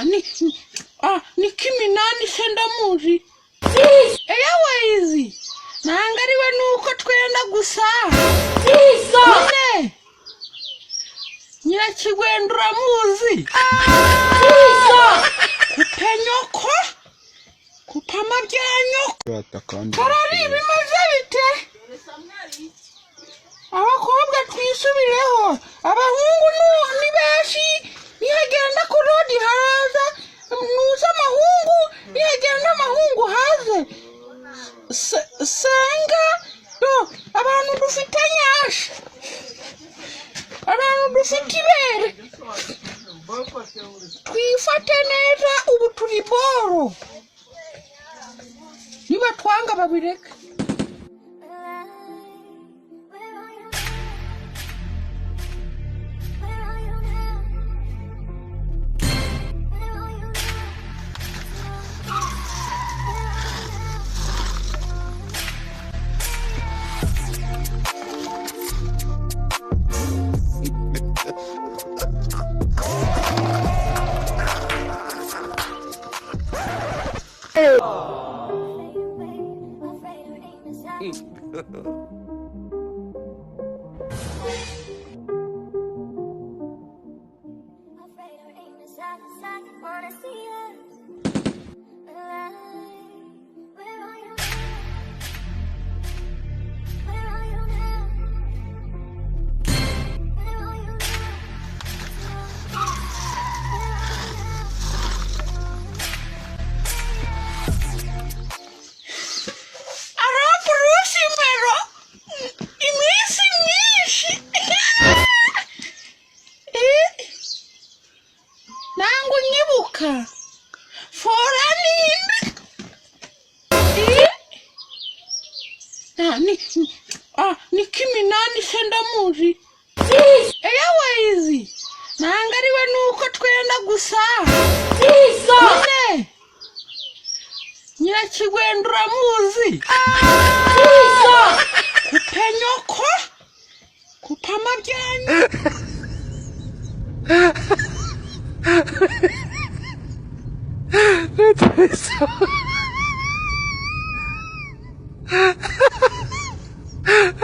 Nicki Minaj senda muzi eyawe izi nangariwe nuko twenda gusa none nyirakigwendura muzi kupenyoko kupama byanyoko karari bimaze bite abakobwa twisubireho abahungu ni benshi nihagenda ku rodi haraza nuza amahungu nihagenda amahungu haze senga abantu dufite nyasha abantu dufite ibere twifate neza ubu turi boro niba twanga babireka Nicki Minaj senda muzi eyawe izi nangariwe nuko twenda gusa none nyirakigwendura muzi kupenyoko kupama byanyoko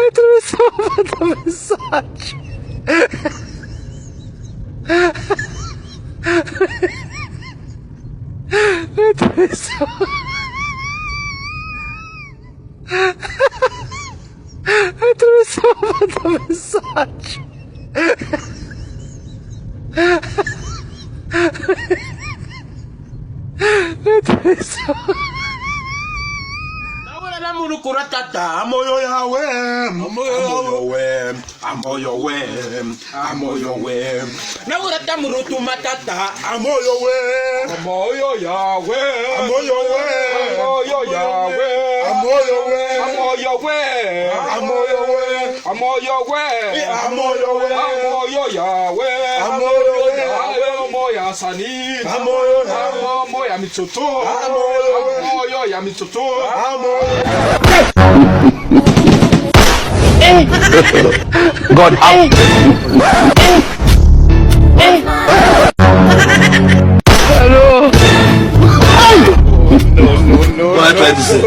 Atravessava a mensagem. Atravessava a mensagem. Atravessava. Kuratata, amoyo yawe, amoyo we. Na urata murutu matata, amoyo yawe, amoyo ya sani, amoyo ya mitoto, amoyo ya mitoto, God help. Hello. No. What I tried to say.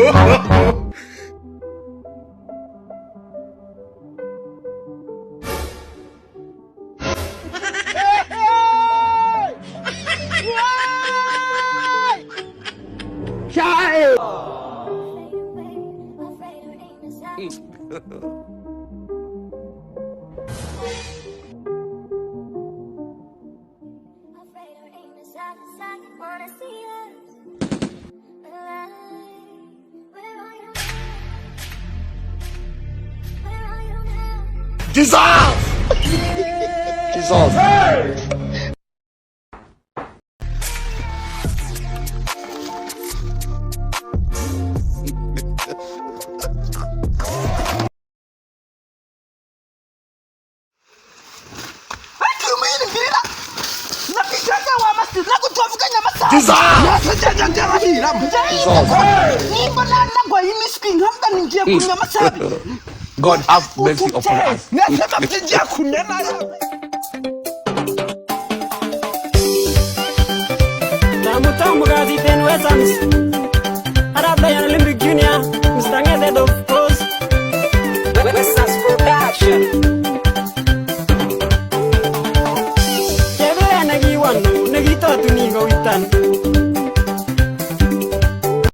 Dissolve! Dissolve. God have mercy upon us. Amutam gazi ten wesamis. Arab dayan